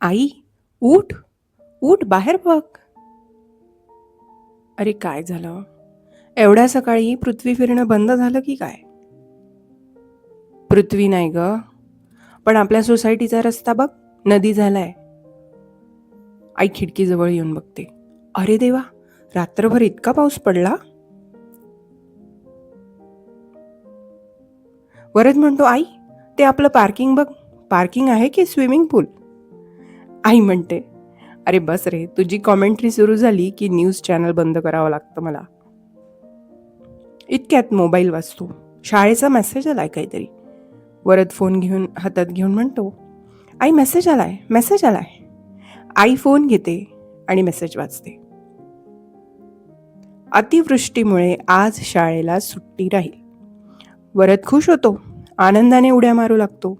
आई, उठ, उठ बाहेर बघ. अरे काय झालं? एवढ्या सकाळी पृथ्वी फिरणं बंद झालं की काय? पृथ्वी नाही ग, पण आपल्या सोसायटीचा रस्ता बघ, नदी झालाय. आई खिडकीजवळ येऊन बघते. अरे देवा, रात्रभर इतका पाऊस पडला. वरद म्हणतो, आई ते आपलं पार्किंग बघ, पार्किंग आहे की स्विमिंग पूल? आई म्हणते, अरे बस रे, तुझी कॉमेंट्री सुरू झाली की न्यूज चॅनल बंद करावं लागतं मला. इतक्यात मोबाईल वाजतो. शाळेचा मेसेज आलाय काहीतरी. वरद फोन घेऊन हातात घेऊन म्हणतो, आई मेसेज आलाय, मेसेज आलाय. आई फोन घेते आणि मेसेज वाचते. अतिवृष्टीमुळे आज शाळेला सुट्टी राहील. वरद खुश होतो, आनंदाने उड्या मारू लागतो.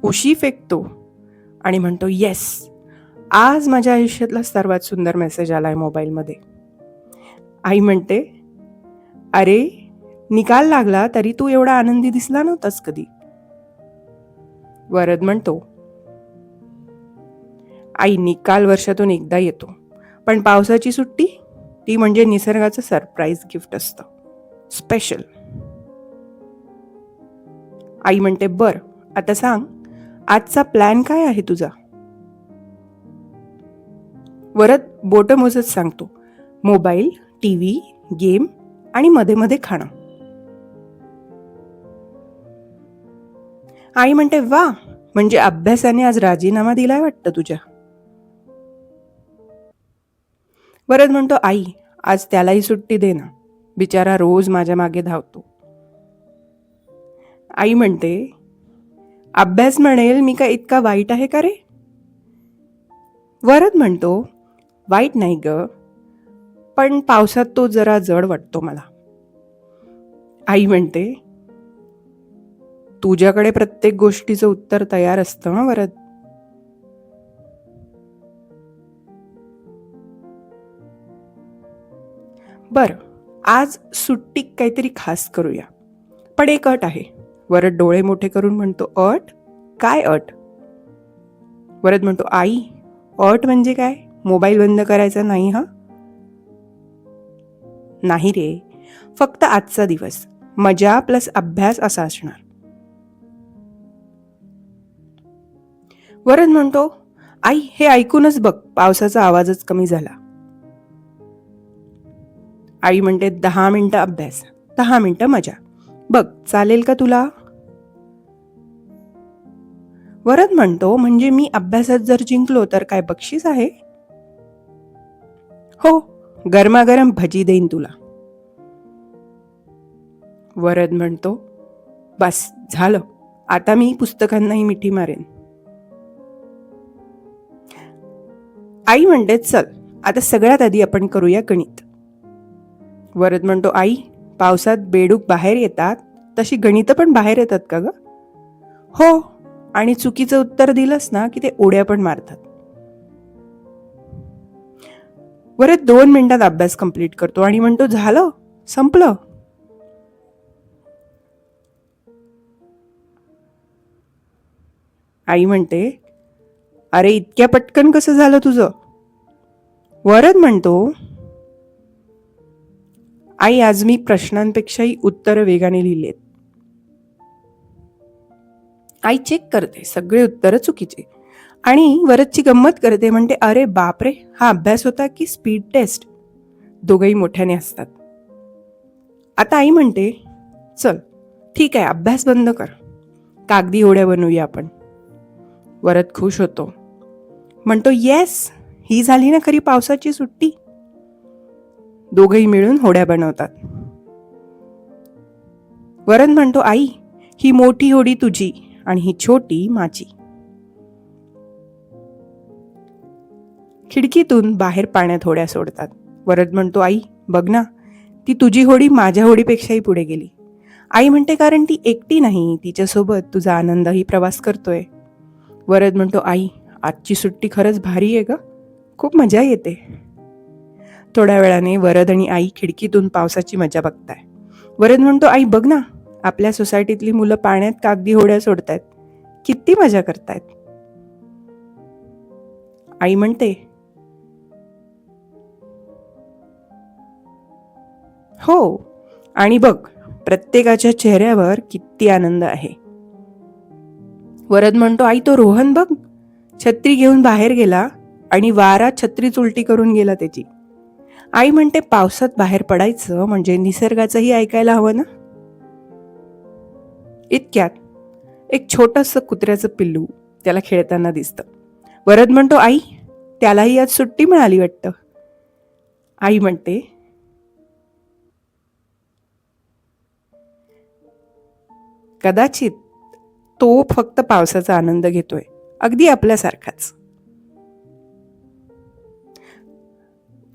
उशी फेकतो आणि म्हणतो, येस, आज माझ्या आयुष्यातला सर्वात सुंदर मेसेज आलाय मोबाईलमध्ये. आई म्हणते, अरे निकाल लागला तरी तू एवढा आनंदी दिसला नव्हतास कधी. वरद म्हणतो, आई निकाल वर्षातून एकदा येतो, पण पावसाची सुट्टी ती म्हणजे निसर्गाचं सरप्राईज गिफ्ट असतं, स्पेशल. आई म्हणते, बर आता सांग, आजचा प्लॅन काय आहे तुझा? वरद बोट मोजत सांगतो, मोबाईल, टीव्ही, गेम आणि मध्ये मध्ये खाणं. आई म्हणते, वा, म्हणजे अभ्यासाने आज राजीनामा दिलाय वाटतं तुझ्या. वरद म्हणतो, आई आज त्यालाही सुट्टी दे ना, बिचारा रोज माझ्या मागे धावतो. आई म्हणते, अभ्यास म्हणेल मी का इतका वाईट आहे का रे? वरद म्हणतो, वाईट नाही ग, पण पावसात तो जरा जड वाटतो मला. आई म्हणते, तुझ्याकडे प्रत्येक गोष्टीचं उत्तर तयार असतं ना वरद. बर, आज सुट्टी काहीतरी खास करूया, पण एक अट आहे. वरद डोळे मोठे करून म्हणतो, अट? काय अट? वरद म्हणतो, आई अट म्हणजे काय? मोबाईल बंद करायचा नाही हा. नाही रे, फक्त आजचा दिवस मजा प्लस अभ्यास असा असणार. वरद म्हणतो, आई हे ऐकूनच बघ, पावसाचा आवाजच कमी झाला. आई म्हणते, 10 मिनिटं अभ्यास, 10 मिनिटं मजा, बघ चालेल का तुला? वरद म्हणतो, म्हणजे मी अभ्यासात जर जिंकलो तर काय बक्षीस आहे? हो, गरमागरम भजी देईन तुला. वरद म्हणतो, बस झालं, आता मी पुस्तकांनाही मिठी मारेन. आई म्हणते, चल आता सगळ्यात आधी आपण करूया गणित. वरद म्हणतो, आई पावसात बेडूक बाहेर येतात तशी गणितं पण बाहेर येतात का ग? हो, आणि चुकीचं उत्तर दिलंस ना की ते उड्या पण मारतात. वरद 2 मिनिटात अभ्यास कंप्लीट करतो आणि म्हणतो, झालं, संपलं. आई म्हणते, अरे इतक्या पटकन कसं झालं तुझं? वरद म्हणतो, आई आज मी प्रश्नांपेक्षाही उत्तरं वेगाने लिहिलेत. आई चेक करते, सगळे उत्तरं चुकीचे. आणि वरदची गंमत करते, म्हणते, अरे बापरे, हा अभ्यास होता की स्पीड टेस्ट? दोघंही मोठ्याने असतात. आता आई म्हणते, चल ठीक आहे, अभ्यास बंद कर, कागदी होड्या बनवूया आपण. वरद खुश होतो, म्हणतो, येस, ही झाली ना खरी पावसाची सुट्टी. दोघंही मिळून होड्या बनवतात. वरद म्हणतो, आई ही मोठी होडी तुझी आणि ही छोटी माझी. खिडकीतून बाहेर पाण्यात होड्या सोडतात. वरद म्हणतो, आई बघ ना, ती तुझी होडी माझ्या होडीपेक्षाही पुढे गेली. आई म्हणते, कारण ती एकटी नाही, तिच्यासोबत तुझा आनंदही प्रवास करतोय. वरद म्हणतो, आई आजची सुट्टी खरंच भारी आहे ग, खूप मजा येते. थोड्या वेळाने वरद आणि आई खिडकीतून पावसाची मजा बघताय. वरद म्हणतो, आई बघ ना, आपल्या सोसायटीतली मुलं पाण्यात कागदी होड्या सोडतायत, किती मजा करतायत. आई म्हणते, हो, आणि बघ प्रत्येकाच्या चेहऱ्यावर किती आनंद आहे. वरद म्हणतो, आई तो रोहन बघ, छत्री घेऊन बाहेर गेला आणि वारा छत्रीच उलटी करून गेला त्याची. आई म्हणते, पावसात बाहेर पडायचं म्हणजे निसर्गाचंही ऐकायला हवं ना. इतक्यात एक छोटंसं कुत्र्याचं पिल्लू त्याला खेळताना दिसतं. वरद म्हणतो, आई त्यालाही आज सुट्टी मिळाली वाटतं. आई म्हणते, कदाचित तो फक्त पावसाचा आनंद घेतोय, अगदी आपल्यासारखाच.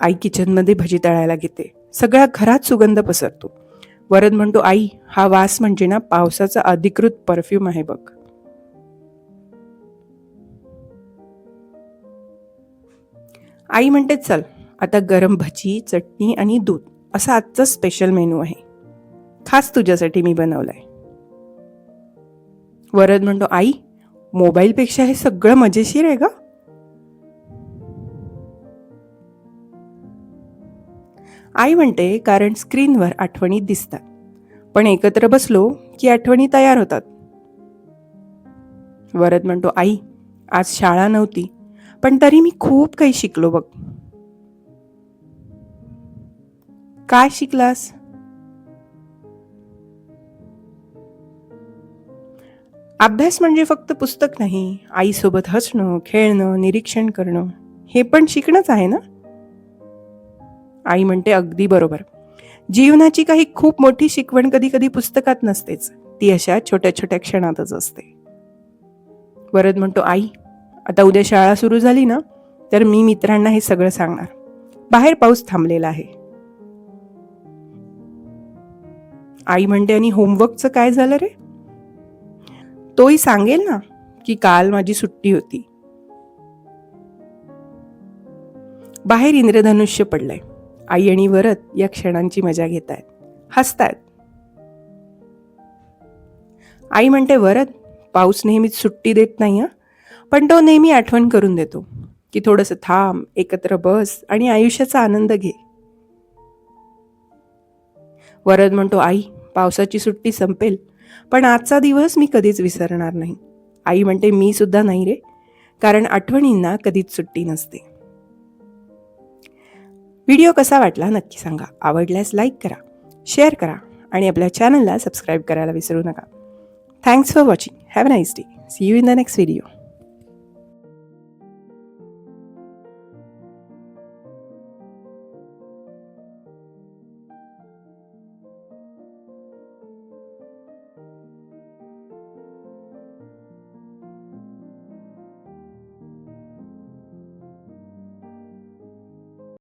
आई किचनमध्ये भजी तळायला घेते. सगळ्या घरात सुगंध पसरतो. वरद म्हणतो, आई हा वास म्हणजे ना पावसाचा अधिकृत परफ्यूम आहे बघ. आई म्हणते, चल आता गरम भजी, चटणी आणि दूध असा आजचा स्पेशल मेनू आहे, खास तुझ्यासाठी मी बनवलाय. वरद म्हणतो, आई मोबाईलपेक्षा हे सगळं मजेशीर आहे का. आई म्हणते, कारण स्क्रीनवर आठवणी दिसतात, पण एकत्र बसलो की आठवणी तयार होतात. वरद म्हणतो, आई आज शाळा नव्हती, पण तरी मी खूप काही शिकलो बघ. काय शिकलास. अभ्यास म्हणजे फक्त पुस्तक नाही, आईसोबत हसणं, खेळणं, निरीक्षण करणं हे पण शिकणंच आहे ना. आई म्हणते, अगदी बरोबर. जीवनाची काही खूप मोठी शिकवण कधी कधी पुस्तकात नसतेच, ती अशा छोट्या छोट्या क्षणातच असते. वरद म्हणतो, आई आता उद्या शाळा सुरू झाली ना, तर मी मित्रांना हे सगळं सांगणार. बाहेर पाऊस थांबलेला आहे. आई म्हणते, आणि होमवर्कचं काय झालं रे. तोही सांगेल ना की काल माझी सुट्टी होती. बाहेर इंद्रधनुष्य पडलंय. आई आणि वरद या क्षणांची मजा घेत आहेत, हसतायत. आई म्हणते, वरद पाऊस नेहमीच सुट्टी देत नाही हं, पण तो नेहमी आठवण करून देतो की थोडंसं थांब, एकत्र बस आणि आयुष्याचा आनंद घे. वरद म्हणतो, आई पावसाची सुट्टी संपेल, पण आजचा दिवस मी कधीच विसरणार नाही. आई म्हणते, मी सुद्धा नाही रे, कारण आठवणींना कधीच सुट्टी नसते. व्हिडिओ कसा वाटला नक्की सांगा. आवडल्यास लाईक करा, शेअर करा आणि आपल्या चॅनलला सबस्क्राईब करायला विसरू नका. Thanks for watching. Have a nice day. See you in the next video.